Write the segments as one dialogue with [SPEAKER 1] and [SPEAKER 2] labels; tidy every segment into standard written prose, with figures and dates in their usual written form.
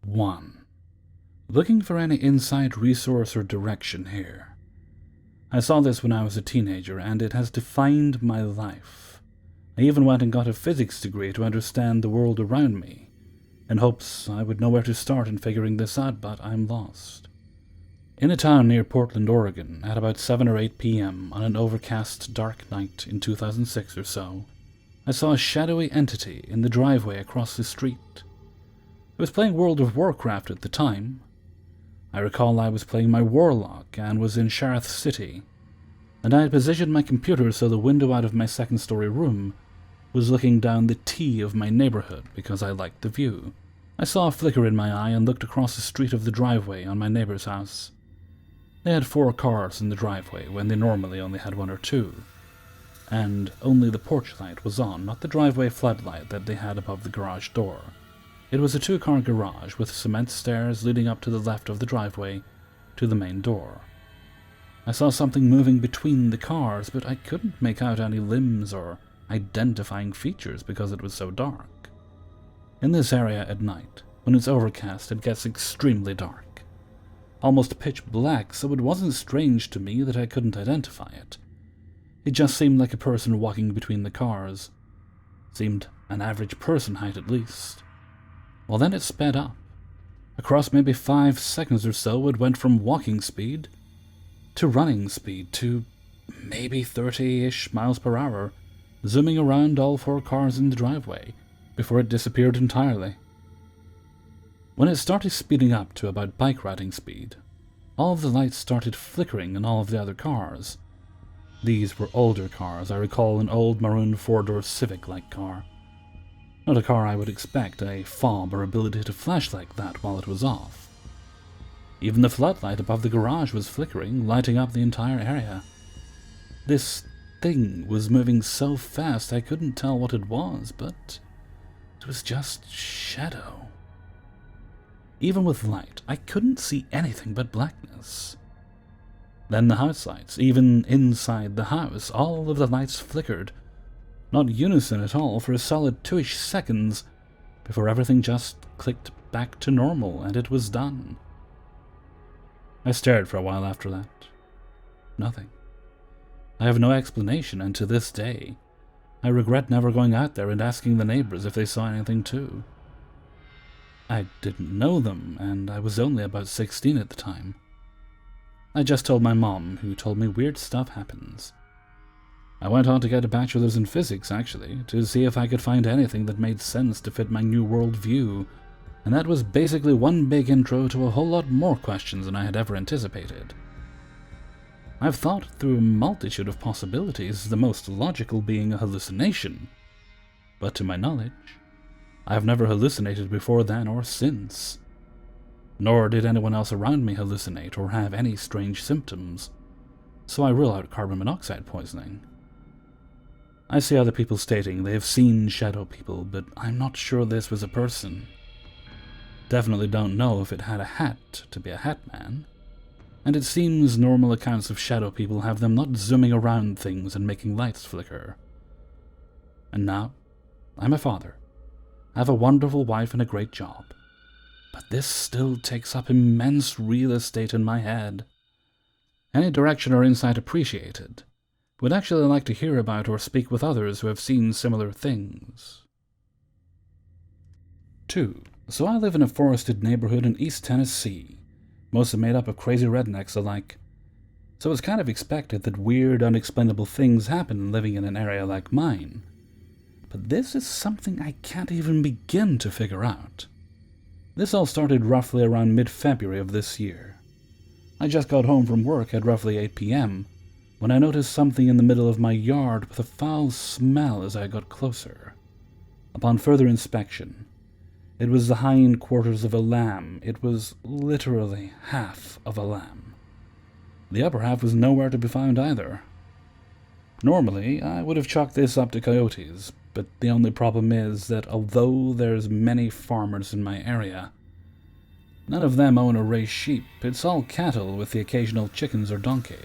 [SPEAKER 1] 1. Looking for any insight, resource, or direction here. I saw this when I was a teenager, and it has defined my life. I even went and got a physics degree to understand the world around me, in hopes I would know where to start in figuring this out, but I'm lost. In a town near Portland, Oregon, at about 7 or 8 p.m. on an overcast, dark night in 2006 or so, I saw a shadowy entity in the driveway across the street. I was playing World of Warcraft at the time. I recall I was playing my Warlock and was in Sharath City, and I had positioned my computer so the window out of my second-story room was looking down the T of my neighborhood because I liked the view. I saw a flicker in my eye and looked across the street of the driveway on my neighbor's house. They had 4 cars in the driveway when they normally only had 1 or 2, and only the porch light was on, not the driveway floodlight that they had above the garage door. It was a 2-car garage with cement stairs leading up to the left of the driveway to the main door. I saw something moving between the cars, but I couldn't make out any limbs or identifying features because it was so dark. In this area at night, when it's overcast, it gets extremely dark, almost pitch black, so it wasn't strange to me that I couldn't identify it. It just seemed like a person walking between the cars. Seemed an average person height at least. Well, then it sped up. Across maybe 5 seconds or so, it went from walking speed to running speed to maybe 30-ish miles per hour, zooming around all 4 cars in the driveway before it disappeared entirely. When it started speeding up to about bike riding speed, all of the lights started flickering in all of the other cars. These were older cars. I recall an old maroon 4-door Civic-like car. Not a car I would expect a fob or ability to flash like that while it was off. Even the floodlight above the garage was flickering, lighting up the entire area. This thing was moving so fast I couldn't tell what it was, but it was just shadow. Even with light, I couldn't see anything but blackness. Then the house lights, even inside the house, all of the lights flickered, not unison at all, for a solid 2-ish seconds, before everything just clicked back to normal, and it was done. I stared for a while after that. Nothing. I have no explanation, and to this day, I regret never going out there and asking the neighbors if they saw anything too. I didn't know them, and I was only about 16 at the time. I just told my mom, who told me weird stuff happens. I went on to get a bachelor's in physics, actually, to see if I could find anything that made sense to fit my new world view, and that was basically one big intro to a whole lot more questions than I had ever anticipated. I've thought through a multitude of possibilities, the most logical being a hallucination, but to my knowledge, I have never hallucinated before then or since. Nor did anyone else around me hallucinate or have any strange symptoms, so I rule out carbon monoxide poisoning. I see other people stating they have seen shadow people, but I'm not sure this was a person. Definitely don't know if it had a hat to be a hat man, and it seems normal accounts of shadow people have them not zooming around things and making lights flicker. And now, I'm a father. I have a wonderful wife and a great job. But this still takes up immense real estate in my head. Any direction or insight appreciated. Would actually like to hear about or speak with others who have seen similar things. 2. So I live in a forested neighborhood in East Tennessee, mostly made up of crazy rednecks alike. So it's kind of expected that weird, unexplainable things happen living in an area like mine. But this is something I can't even begin to figure out. This all started roughly around mid-February of this year. I just got home from work at roughly 8 p.m. when I noticed something in the middle of my yard with a foul smell as I got closer. Upon further inspection, it was the hind quarters of a lamb. It was literally half of a lamb. The upper half was nowhere to be found either. Normally, I would have chalked this up to coyotes, but the only problem is that although there's many farmers in my area, none of them own or raise sheep. It's all cattle with the occasional chickens or donkey.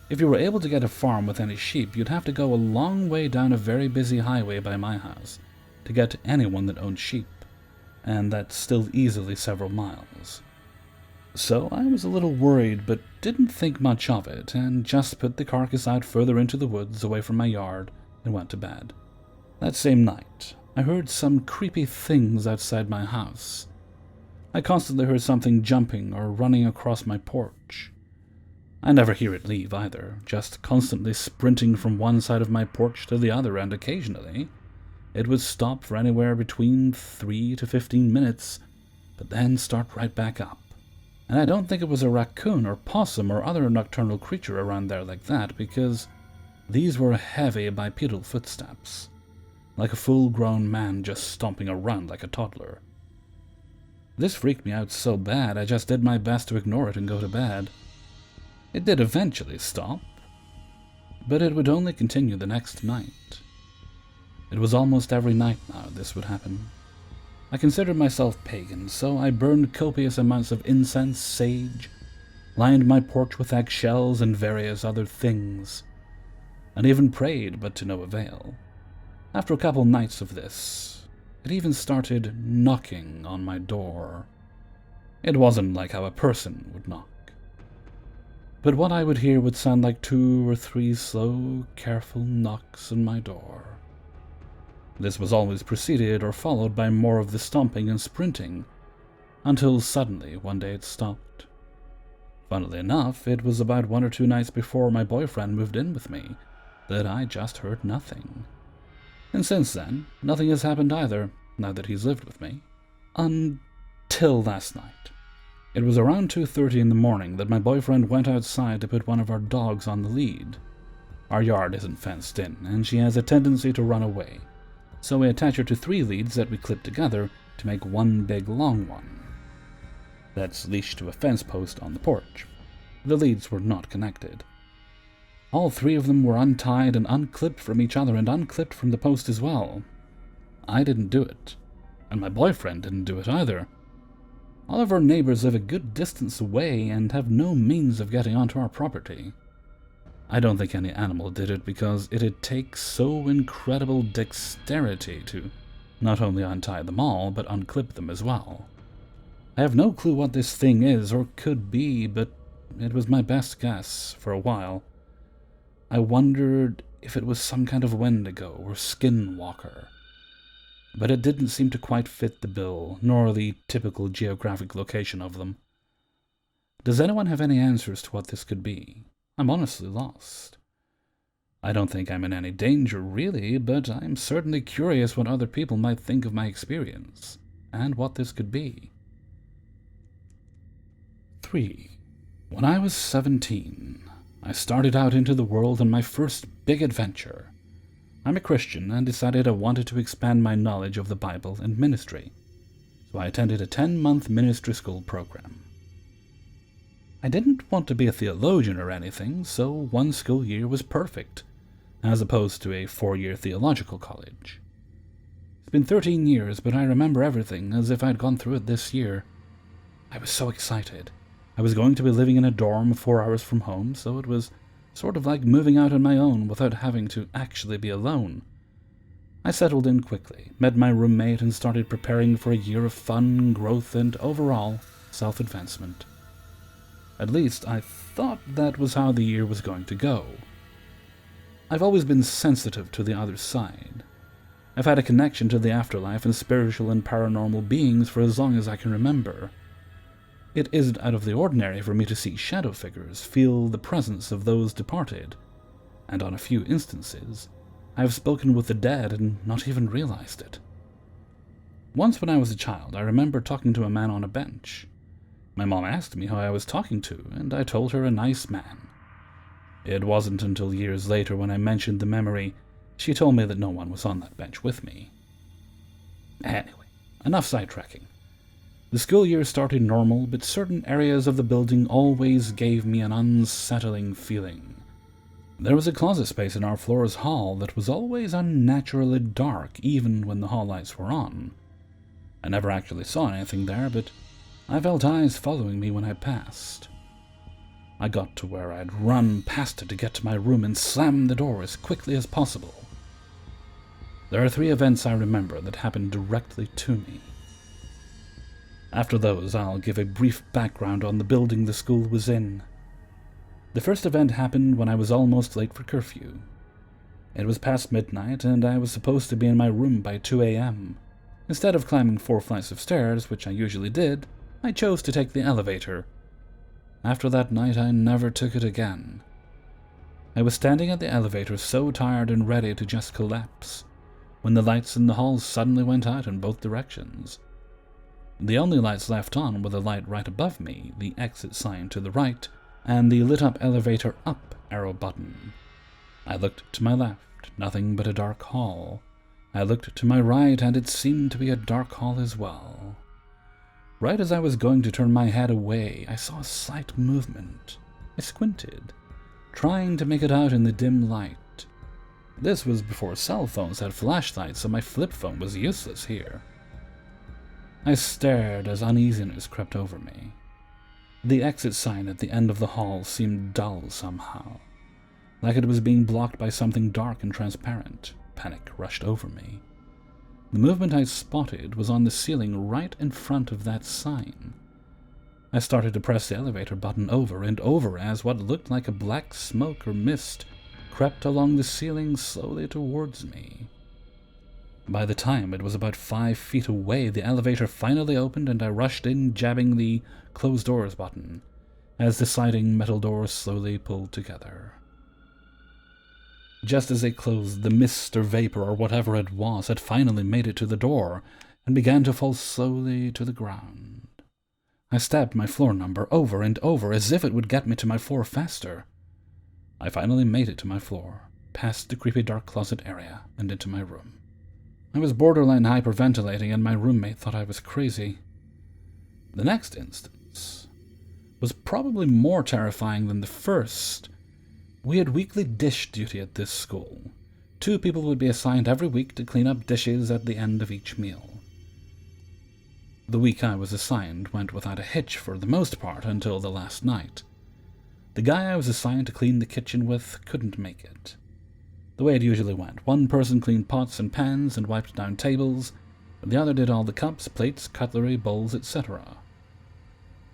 [SPEAKER 1] If you were able to get a farm with any sheep, you'd have to go a long way down a very busy highway by my house to get to anyone that owned sheep. and that's still easily several miles. So I was a little worried, but didn't think much of it, and just put the carcass out further into the woods away from my yard and went to bed. That same night, I heard some creepy things outside my house. I constantly heard something jumping or running across my porch. I never hear it leave either, just constantly sprinting from one side of my porch to the other, and occasionally it would stop for anywhere between 3 to 15 minutes, but then start right back up. And I don't think it was a raccoon or possum or other nocturnal creature around there like that, because these were heavy bipedal footsteps, like a full-grown man just stomping around like a toddler. This freaked me out so bad I just did my best to ignore it and go to bed. It did eventually stop, but it would only continue the next night. It was almost every night now this would happen. I considered myself pagan, so I burned copious amounts of incense, sage, lined my porch with eggshells and various other things, and even prayed, but to no avail. After a couple nights of this, it even started knocking on my door. It wasn't like how a person would knock, but what I would hear would sound like 2 or 3 slow, careful knocks on my door. This was always preceded or followed by more of the stomping and sprinting, until suddenly one day it stopped. Funnily enough, it was about 1 or 2 nights before my boyfriend moved in with me that I just heard nothing. And since then, nothing has happened either, now that he's lived with me. Until last night. It was around 2:30 in the morning that my boyfriend went outside to put one of our dogs on the lead. Our yard isn't fenced in, and she has a tendency to run away, so we attach her to 3 leads that we clip together to make one big long one that's leashed to a fence post on the porch. The leads were not connected. All 3 of them were untied and unclipped from each other and unclipped from the post as well. I didn't do it, and my boyfriend didn't do it either. All of our neighbors live a good distance away and have no means of getting onto our property. I don't think any animal did it because it'd take so incredible dexterity to not only untie them all, but unclip them as well. I have no clue what this thing is or could be, but it was my best guess for a while. I wondered if it was some kind of wendigo or skinwalker, but it didn't seem to quite fit the bill, nor the typical geographic location of them. Does anyone have any answers to what this could be? I'm honestly lost. I don't think I'm in any danger, really, but I'm certainly curious what other people might think of my experience, and what this could be. 3. When I was 17, I started out into the world on my first big adventure. I'm a Christian and decided I wanted to expand my knowledge of the Bible and ministry, so I attended a 10-month ministry school program. I didn't want to be a theologian or anything, so 1 school year was perfect, as opposed to a 4-year theological college. It's been 13 years, but I remember everything as if I'd gone through it this year. I was so excited. I was going to be living in a dorm 4 hours from home, so it was sort of like moving out on my own without having to actually be alone. I settled in quickly, met my roommate, and started preparing for a year of fun, growth, and overall self-advancement. At least, I thought that was how the year was going to go. I've always been sensitive to the other side. I've had a connection to the afterlife and spiritual and paranormal beings for as long as I can remember. It isn't out of the ordinary for me to see shadow figures, feel the presence of those departed, and on a few instances, I have spoken with the dead and not even realized it. Once when I was a child, I remember talking to a man on a bench. My mom asked me who I was talking to, and I told her a nice man. It wasn't until years later when I mentioned the memory, she told me that no one was on that bench with me. Anyway, enough sidetracking. The school year started normal, but certain areas of the building always gave me an unsettling feeling. There was a closet space in our floor's hall that was always unnaturally dark, even when the hall lights were on. I never actually saw anything there, but I felt eyes following me when I passed. I got to where I'd run past it to get to my room and slam the door as quickly as possible. There are 3 events I remember that happened directly to me. After those, I'll give a brief background on the building the school was in. The first event happened when I was almost late for curfew. It was past midnight, and I was supposed to be in my room by 2 a.m. Instead of climbing 4 flights of stairs, which I usually did, I chose to take the elevator. After that night, I never took it again. I was standing at the elevator so tired and ready to just collapse, when the lights in the hall suddenly went out in both directions. The only lights left on were the light right above me, the exit sign to the right, and the lit-up elevator up arrow button. I looked to my left, nothing but a dark hall. I looked to my right, and it seemed to be a dark hall as well. Right as I was going to turn my head away, I saw a slight movement. I squinted, trying to make it out in the dim light. This was before cell phones had flashlights, so my flip phone was useless here. I stared as uneasiness crept over me. The exit sign at the end of the hall seemed dull somehow, like it was being blocked by something dark and transparent. Panic rushed over me. The movement I spotted was on the ceiling right in front of that sign. I started to press the elevator button over and over as what looked like a black smoke or mist crept along the ceiling slowly towards me. By the time it was about 5 feet away, the elevator finally opened and I rushed in, jabbing the close doors button, as the sliding metal doors slowly pulled together. Just as they closed, the mist or vapor or whatever it was had finally made it to the door and began to fall slowly to the ground. I stabbed my floor number over and over as if it would get me to my floor faster. I finally made it to my floor, past the creepy dark closet area, and into my room. I was borderline hyperventilating and my roommate thought I was crazy. The next instance was probably more terrifying than the first. We had weekly dish duty at this school. 2 people would be assigned every week to clean up dishes at the end of each meal. The week I was assigned went without a hitch for the most part until the last night. The guy I was assigned to clean the kitchen with couldn't make it. The way it usually went, one person cleaned pots and pans and wiped down tables, and the other did all the cups, plates, cutlery, bowls, etc.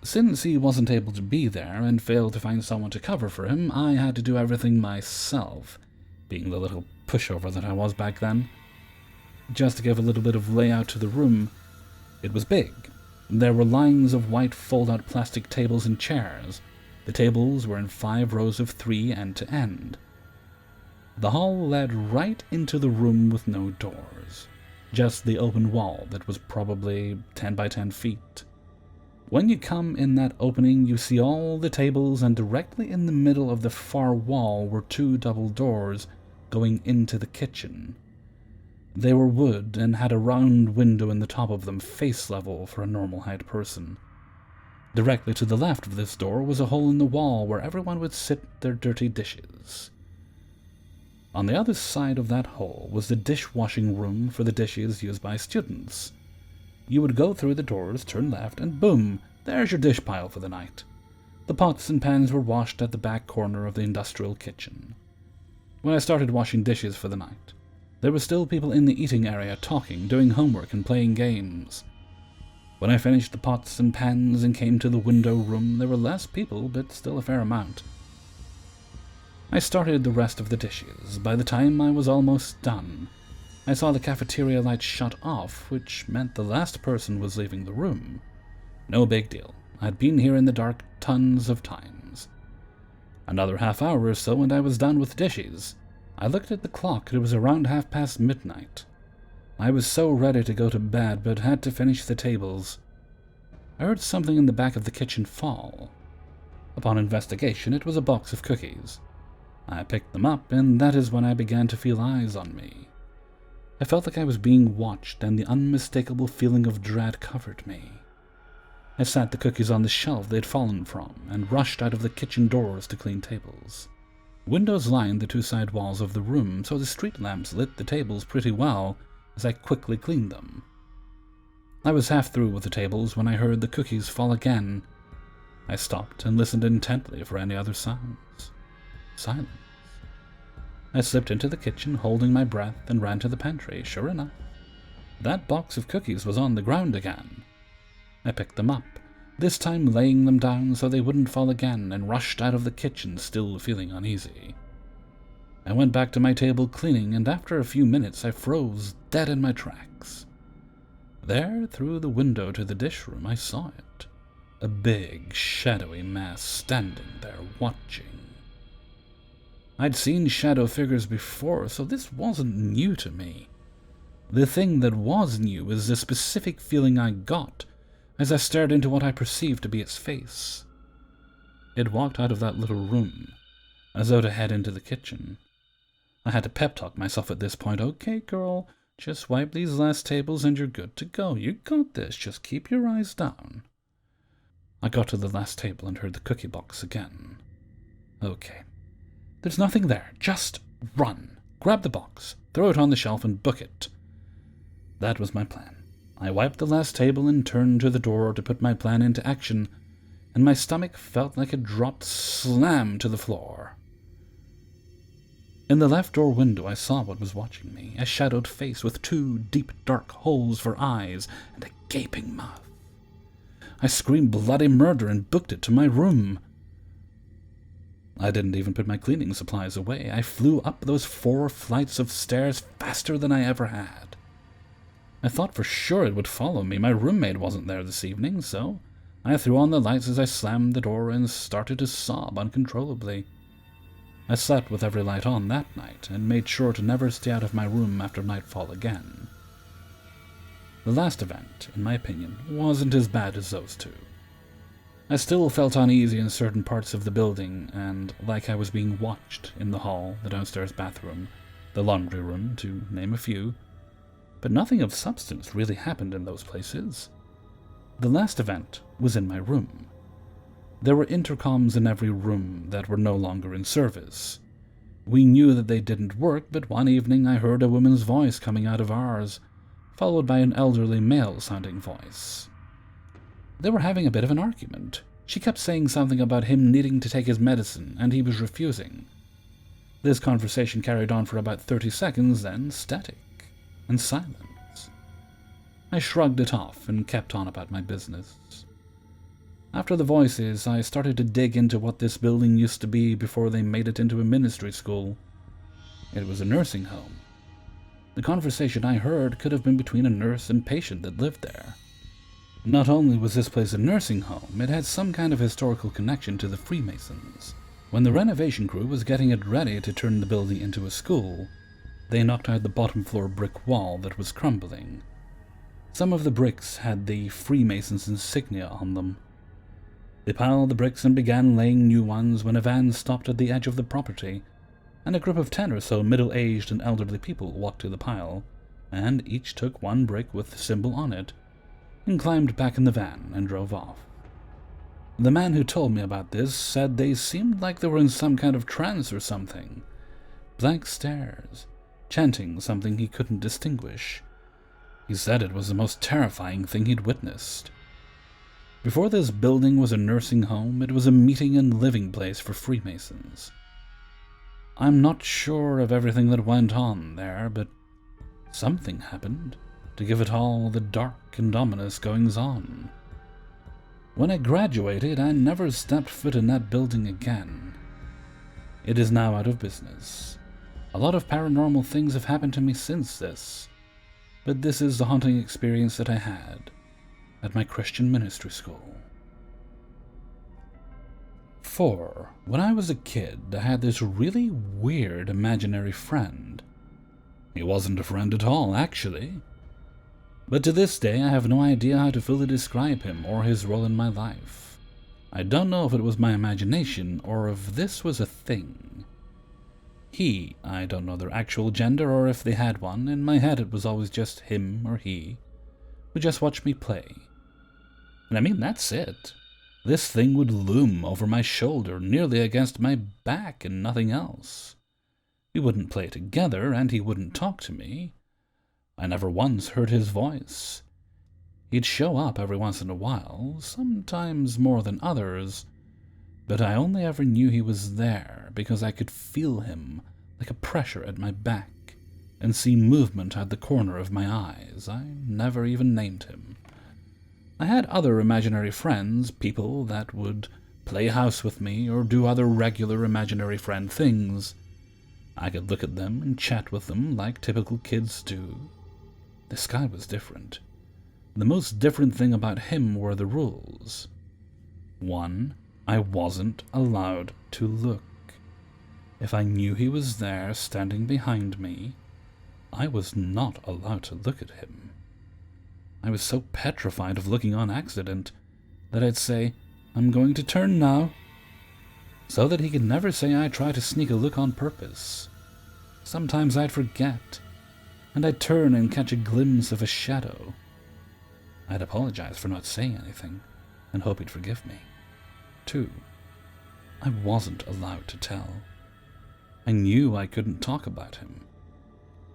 [SPEAKER 1] Since he wasn't able to be there and failed to find someone to cover for him, I had to do everything myself, being the little pushover that I was back then. Just to give a little bit of layout to the room, it was big. There were lines of white fold-out plastic tables and chairs. The tables were in 5 rows of 3 end to end. The hall led right into the room with no doors, just the open wall that was probably 10 by 10 feet. When you come in that opening, you see all the tables, and directly in the middle of the far wall were 2 double doors going into the kitchen. They were wood and had a round window in the top of them, face level for a normal height person. Directly to the left of this door was a hole in the wall where everyone would sit their dirty dishes. On the other side of that hole was the dishwashing room for the dishes used by students. You would go through the doors, turn left, and boom, there's your dish pile for the night. The pots and pans were washed at the back corner of the industrial kitchen. When I started washing dishes for the night, there were still people in the eating area talking, doing homework, and playing games. When I finished the pots and pans and came to the window room, there were less people, but still a fair amount. I started the rest of the dishes. By the time I was almost done, I saw the cafeteria light shut off, which meant the last person was leaving the room. No big deal. I'd been here in the dark tons of times. Another half hour or so and I was done with dishes. I looked at the clock. It was around midnight. I was so ready to go to bed, but had to finish the tables. I heard something in the back of the kitchen fall. Upon investigation, it was a box of cookies. I picked them up, and that is when I began to feel eyes on me. I felt like I was being watched, and the unmistakable feeling of dread covered me. I sat the cookies on the shelf they had fallen from, and rushed out of the kitchen doors to clean tables. Windows lined the 2 side walls of the room, so the street lamps lit the tables pretty well as I quickly cleaned them. I was half through with the tables when I heard the cookies fall again. I stopped and listened intently for any other sounds. Silence. I slipped into the kitchen, holding my breath, and ran to the pantry. Sure enough, that box of cookies was on the ground again. I picked them up, this time laying them down so they wouldn't fall again, and rushed out of the kitchen, still feeling uneasy. I went back to my table cleaning, and after a few minutes I froze dead in my tracks. There, through the window to the dish room, I saw it. A big, shadowy mass standing there, watching. I'd seen shadow figures before, so this wasn't new to me. The thing that was new was the specific feeling I got as I stared into what I perceived to be its face. It walked out of that little room, as though to head into the kitchen. I had to pep-talk myself at this point. Okay, girl, just wipe these last tables and you're good to go. You got this, just keep your eyes down. I got to the last table and heard the cookie box again. Okay. There's nothing there. Just run. Grab the box, throw it on the shelf, and book it. That was my plan. I wiped the last table and turned to the door to put my plan into action, and my stomach felt like it dropped slam to the floor. In the left door window I saw what was watching me, a shadowed face with 2 deep dark holes for eyes and a gaping mouth. I screamed bloody murder and booked it to my room. I didn't even put my cleaning supplies away. I flew up those 4 flights of stairs faster than I ever had. I thought for sure it would follow me. My roommate wasn't there this evening, so I threw on the lights as I slammed the door and started to sob uncontrollably. I slept with every light on that night and made sure to never stay out of my room after nightfall again. The last event, in my opinion, wasn't as bad as those 2. I still felt uneasy in certain parts of the building, and like I was being watched in the hall, the downstairs bathroom, the laundry room, to name a few. But nothing of substance really happened in those places. The last event was in my room. There were intercoms in every room that were no longer in service. We knew that they didn't work, but one evening I heard a woman's voice coming out of ours, followed by an elderly male-sounding voice. They were having a bit of an argument. She kept saying something about him needing to take his medicine, and he was refusing. This conversation carried on for about 30 seconds, then static and silence. I shrugged it off and kept on about my business. After the voices, I started to dig into what this building used to be before they made it into a ministry school. It was a nursing home. The conversation I heard could have been between a nurse and patient that lived there. Not only was this place a nursing home, it had some kind of historical connection to the Freemasons. When the renovation crew was getting it ready to turn the building into a school, they knocked out the bottom floor brick wall that was crumbling. Some of the bricks had the Freemasons insignia on them. They piled the bricks and began laying new ones when a van stopped at the edge of the property, and a group of 10 or so middle-aged and elderly people walked to the pile, and each took one brick with the symbol on it, and climbed back in the van and drove off. The man who told me about this said they seemed like they were in some kind of trance or something. Blank stares, chanting something he couldn't distinguish. He said it was the most terrifying thing he'd witnessed. Before this building was a nursing home, it was a meeting and living place for Freemasons. I'm not sure of everything that went on there, but something happened to give it all the dark and ominous goings-on. When I graduated, I never stepped foot in that building again. It is now out of business. A lot of paranormal things have happened to me since this, but this is the haunting experience that I had at my Christian ministry school. 4. When I was a kid, I had this really weird imaginary friend. He wasn't a friend at all, actually. But to this day, I have no idea how to fully describe him or his role in my life. I don't know if it was my imagination or if this was a thing. I don't know their actual gender or if they had one. In my head, it was always just him or he, would just watch me play. And I mean, that's it. This thing would loom over my shoulder, nearly against my back, and nothing else. We wouldn't play together, and he wouldn't talk to me. I never once heard his voice. He'd show up every once in a while, sometimes more than others, but I only ever knew he was there because I could feel him like a pressure at my back and see movement at the corner of my eyes. I never even named him. I had other imaginary friends, people that would play house with me or do other regular imaginary friend things. I could look at them and chat with them like typical kids do. This guy was different. The most different thing about him were the rules. 1. I wasn't allowed to look. If I knew he was there standing behind me, I was not allowed to look at him. I was so petrified of looking on accident that I'd say, "I'm going to turn now," so that he could never say I tried to sneak a look on purpose. Sometimes I'd forget, and I'd turn and catch a glimpse of a shadow. I'd apologize for not saying anything, and hope he'd forgive me. 2. I wasn't allowed to tell. I knew I couldn't talk about him,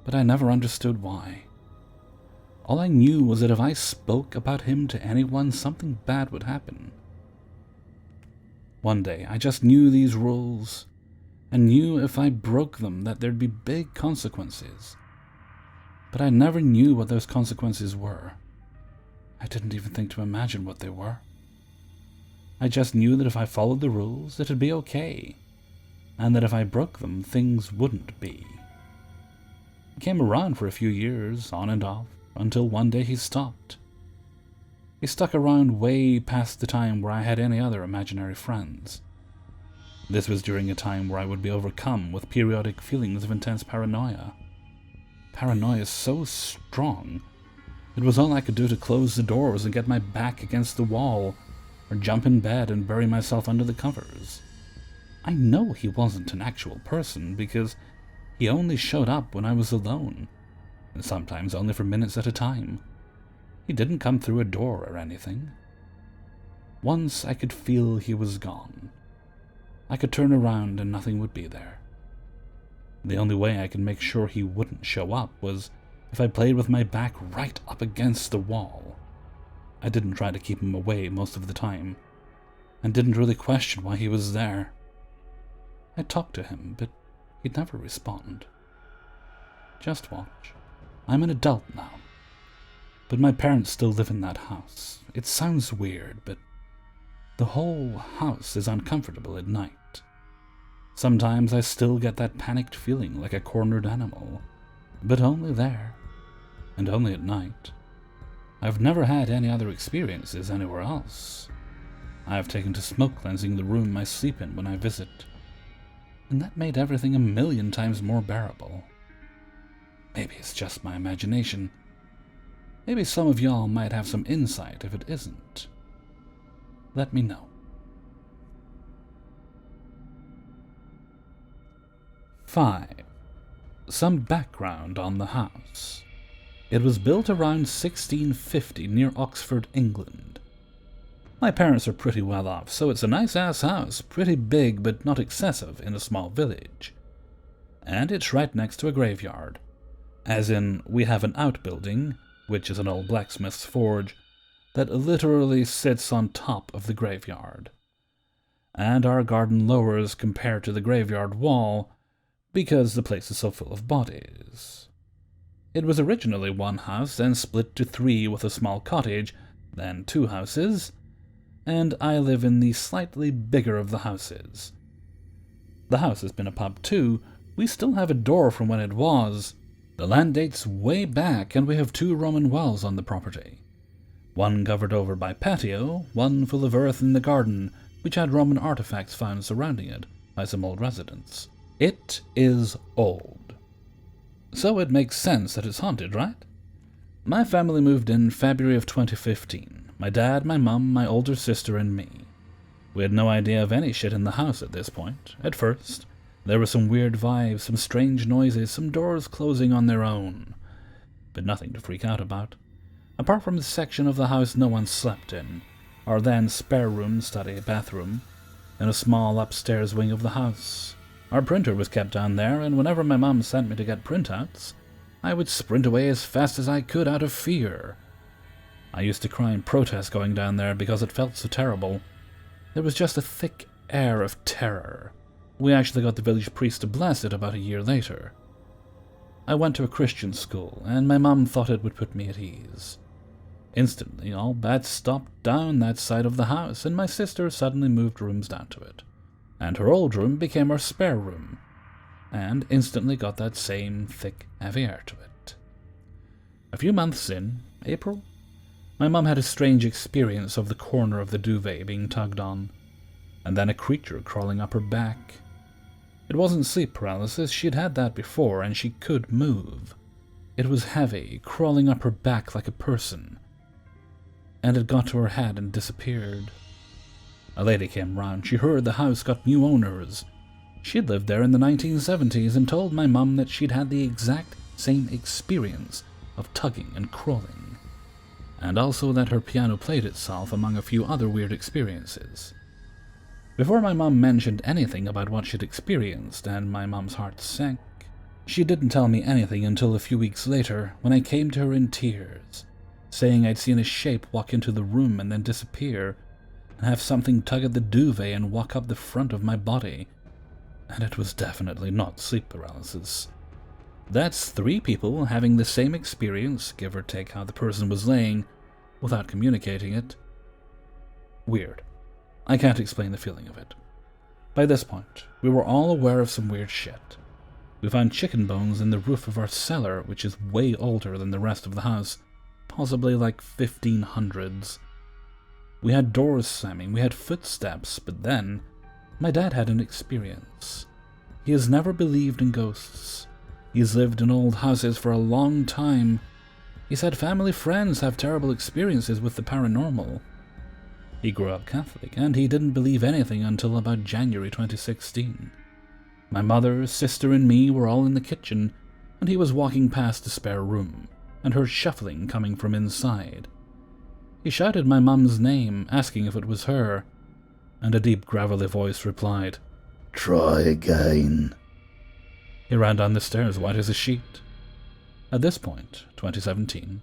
[SPEAKER 1] but I never understood why. All I knew was that if I spoke about him to anyone, something bad would happen. One day, I just knew these rules, and knew if I broke them that there'd be big consequences. But I never knew what those consequences were. I didn't even think to imagine what they were. I just knew that if I followed the rules, it'd be okay, and that if I broke them, things wouldn't be. He came around for a few years, on and off, until one day he stopped. He stuck around way past the time where I had any other imaginary friends. This was during a time where I would be overcome with periodic feelings of intense paranoia. Paranoia is so strong, it was all I could do to close the doors and get my back against the wall, or jump in bed and bury myself under the covers. I know he wasn't an actual person because he only showed up when I was alone, and sometimes only for minutes at a time. He didn't come through a door or anything. Once I could feel he was gone. I could turn around and nothing would be there. The only way I could make sure he wouldn't show up was if I played with my back right up against the wall. I didn't try to keep him away most of the time, and didn't really question why he was there. I talked to him, but he'd never respond. Just watch. I'm an adult now, but my parents still live in that house. It sounds weird, but the whole house is uncomfortable at night. Sometimes I still get that panicked feeling like a cornered animal, but only there, and only at night. I've never had any other experiences anywhere else. I have taken to smoke cleansing the room I sleep in when I visit, and that made everything a million times more bearable. Maybe it's just my imagination. Maybe some of y'all might have some insight if it isn't. Let me know. 5. Some background on the house. It was built around 1650 near Oxford, England. My parents are pretty well off, so it's a nice-ass house, pretty big but not excessive in a small village. And it's right next to a graveyard. As in, we have an outbuilding, which is an old blacksmith's forge, that literally sits on top of the graveyard. And our garden lowers compared to the graveyard wall, because the place is so full of bodies. It was originally one house, then split to 3 with a small cottage, then 2 houses, and I live in the slightly bigger of the houses. The house has been a pub too. We still have a door from when it was. The land dates way back, and we have 2 Roman wells on the property. One covered over by patio, one full of earth in the garden, which had Roman artifacts found surrounding it by some old residents. It is old. So it makes sense that it's haunted, right? My family moved in February of 2015. My dad, my mum, my older sister, and me. We had no idea of any shit in the house at this point. At first, there were some weird vibes, some strange noises, some doors closing on their own. But nothing to freak out about. Apart from the section of the house no one slept in, our then spare room, study, bathroom, and a small upstairs wing of the house. Our printer was kept down there, and whenever my mum sent me to get printouts, I would sprint away as fast as I could out of fear. I used to cry in protest going down there because it felt so terrible. There was just a thick air of terror. We actually got the village priest to bless it about a year later. I went to a Christian school, and my mum thought it would put me at ease. Instantly, all bats stopped down that side of the house, and my sister suddenly moved rooms down to it. And her old room became our spare room, and instantly got that same thick, heavy air to it. A few months in, April, my mum had a strange experience of the corner of the duvet being tugged on, and then a creature crawling up her back. It wasn't sleep paralysis, she'd had that before, and she could move. It was heavy, crawling up her back like a person, and it got to her head and disappeared. A lady came round. She heard the house got new owners. She'd lived there in the 1970s and told my mum that she'd had the exact same experience of tugging and crawling, and also that her piano played itself among a few other weird experiences. Before my mum mentioned anything about what she'd experienced, and my mum's heart sank, she didn't tell me anything until a few weeks later, when I came to her in tears, saying I'd seen a shape walk into the room and then disappear, and have something tug at the duvet and walk up the front of my body, and it was definitely not sleep paralysis. That's 3 people having the same experience, give or take how the person was laying, without communicating it. Weird. I can't explain the feeling of it. By this point, we were all aware of some weird shit. We found chicken bones in the roof of our cellar, which is way older than the rest of the house, possibly like 1500s. We had doors slamming, we had footsteps, but then my dad had an experience. He has never believed in ghosts. He's lived in old houses for a long time. He's had family friends have terrible experiences with the paranormal. He grew up Catholic, and he didn't believe anything until about January 2016. My mother, sister, and me were all in the kitchen, and he was walking past the spare room, and heard shuffling coming from inside. He shouted my mum's name, asking if it was her, and a deep, gravelly voice replied, "Try again." He ran down the stairs white as a sheet. At this point, 2017,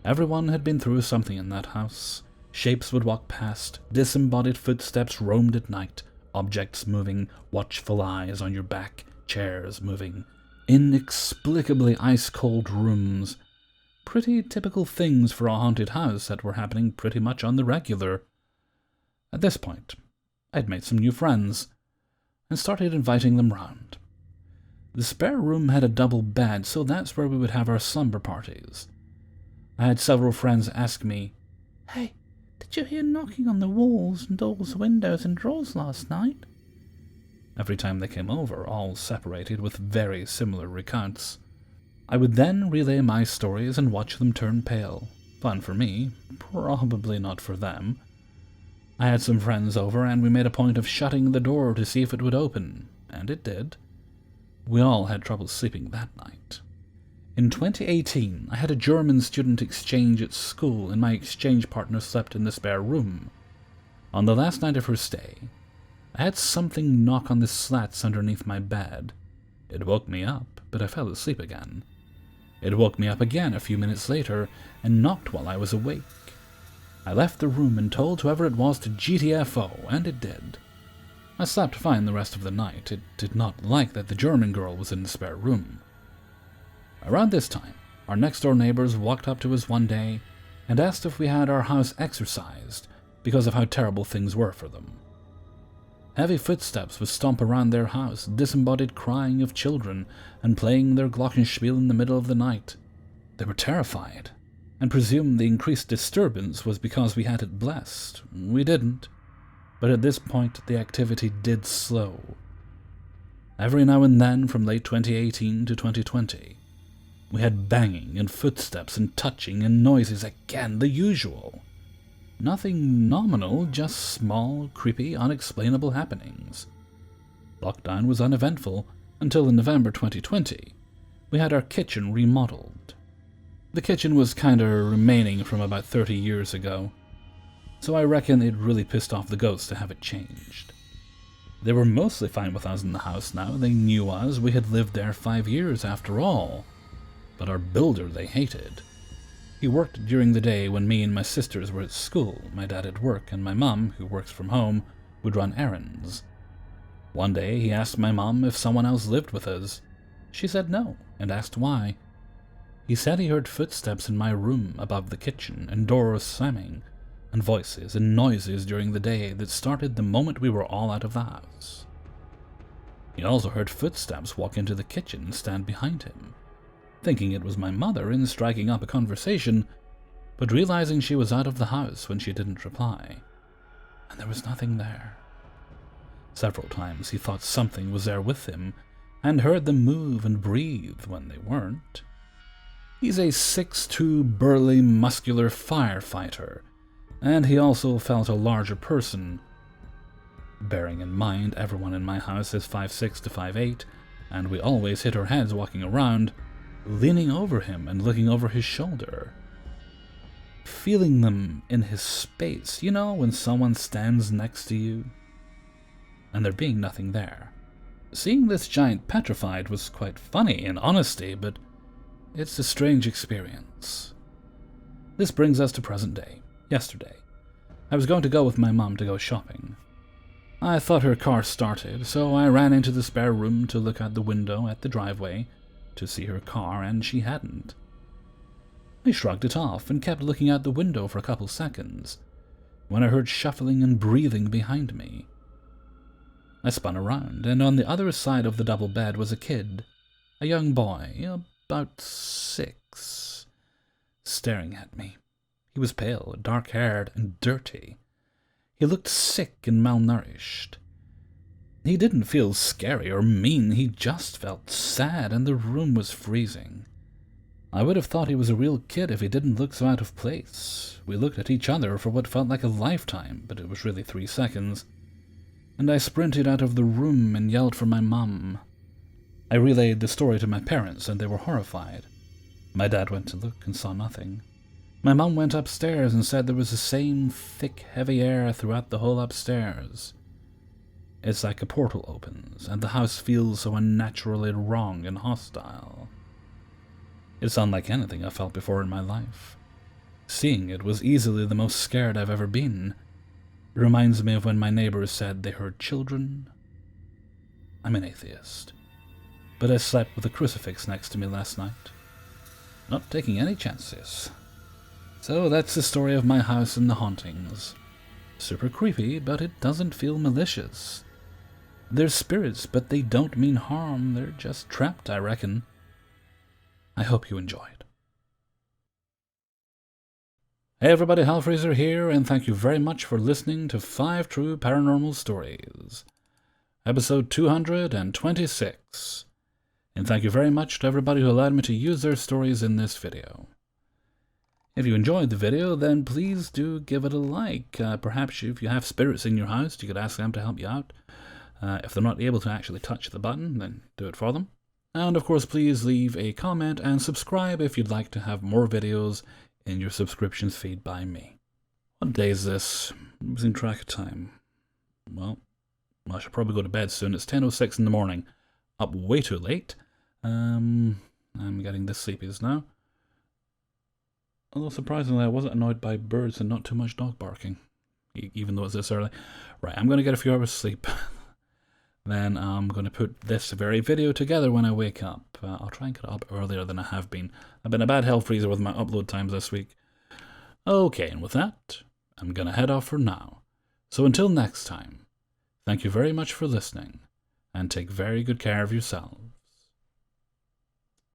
[SPEAKER 1] everyone had been through something in that house. Shapes would walk past, disembodied footsteps roamed at night, objects moving, watchful eyes on your back, chairs moving, inexplicably ice-cold rooms. Pretty typical things for a haunted house that were happening pretty much on the regular. At this point, I'd made some new friends, and started inviting them round. The spare room had a double bed, so that's where we would have our slumber parties. I had several friends ask me, "Hey, did you hear knocking on the walls and doors, windows, and drawers last night?" Every time they came over, all separated with very similar recounts. I would then relay my stories and watch them turn pale. Fun for me, probably not for them. I had some friends over, and we made a point of shutting the door to see if it would open, and it did. We all had trouble sleeping that night. In 2018, I had a German student exchange at school, and my exchange partner slept in the spare room. On the last night of her stay, I had something knock on the slats underneath my bed. It woke me up, but I fell asleep again. It woke me up again a few minutes later, and knocked while I was awake. I left the room and told whoever it was to GTFO, and it did. I slept fine the rest of the night. It did not like that the German girl was in the spare room. Around this time, our next-door neighbors walked up to us one day and asked if we had our house exorcised because of how terrible things were for them. Heavy footsteps would stomp around their house, disembodied crying of children, and playing their glockenspiel in the middle of the night. They were terrified, and presumed the increased disturbance was because we had it blessed. We didn't, but at this point the activity did slow. Every now and then, from late 2018 to 2020, we had banging and footsteps and touching and noises again, the usual. Nothing nominal, just small, creepy, unexplainable happenings. Lockdown was uneventful until in November 2020, we had our kitchen remodeled. The kitchen was kinda remaining from about 30 years ago, so I reckon it really pissed off the ghosts to have it changed. They were mostly fine with us in the house now. They knew us, we had lived there 5 years after all. But our builder they hated. He worked during the day when me and my sisters were at school, my dad at work, and my mum, who works from home, would run errands. One day he asked my mum if someone else lived with us. She said no, and asked why. He said he heard footsteps in my room above the kitchen, and doors slamming, and voices and noises during the day that started the moment we were all out of the house. He also heard footsteps walk into the kitchen and stand behind him, thinking it was my mother and striking up a conversation, but realizing she was out of the house when she didn't reply, and there was nothing there. Several times he thought something was there with him, and heard them move and breathe when they weren't. He's a 6'2" burly, muscular firefighter, and he also felt a larger person. Bearing in mind everyone in my house is 5'6" to 5'8", and we always hit our heads walking around, leaning over him and looking over his shoulder. Feeling them in his space, you know, when someone stands next to you, and there being nothing there. Seeing this giant petrified was quite funny in honesty, but it's a strange experience. This brings us to present day. Yesterday, I was going to go with my mom to go shopping. I thought her car started, so I ran into the spare room to look out the window at the driveway to see her car, and she hadn't. I shrugged it off and kept looking out the window for a couple seconds, when I heard shuffling and breathing behind me. I spun around, and on the other side of the double bed was a kid, a young boy, about 6, staring at me. He was pale, dark-haired, and dirty. He looked sick and malnourished. He didn't feel scary or mean, he just felt sad, and the room was freezing. I would have thought he was a real kid if he didn't look so out of place. We looked at each other for what felt like a lifetime, but it was really 3 seconds, and I sprinted out of the room and yelled for my mum. I relayed the story to my parents, and they were horrified. My dad went to look and saw nothing. My mum went upstairs and said there was the same thick, heavy air throughout the whole upstairs. It's like a portal opens, and the house feels so unnaturally wrong and hostile. It's unlike anything I've felt before in my life. Seeing it was easily the most scared I've ever been. It reminds me of when my neighbors said they heard children. I'm an atheist, but I slept with a crucifix next to me last night. Not taking any chances. So that's the story of my house and the hauntings. Super creepy, but it doesn't feel malicious. They're spirits, but they don't mean harm. They're just trapped, I reckon. I hope you enjoyed. Hey everybody, Hellfreezer here, and thank you very much for listening to 5 True Paranormal Stories, episode 226. And thank you very much to everybody who allowed me to use their stories in this video. If you enjoyed the video, then please do give it a like. Perhaps if you have spirits in your house, you could ask them to help you out. If they're not able to actually touch the button, then do it for them. And of course, please leave a comment and subscribe if you'd like to have more videos in your subscriptions feed by me. What day is this? I'm losing track of time. Well, I should probably go to bed soon. It's 10:06 in the morning. Up way too late. I'm getting this sleepy as now. Although surprisingly, I wasn't annoyed by birds and not too much dog barking, even though it's this early. Right, I'm going to get a few hours sleep. Then I'm going to put this very video together when I wake up. I'll try and get up earlier than I have been. I've been a bad Hellfreezer with my upload times this week. Okay, and with that, I'm going to head off for now. So until next time, thank you very much for listening, and take very good care of yourselves.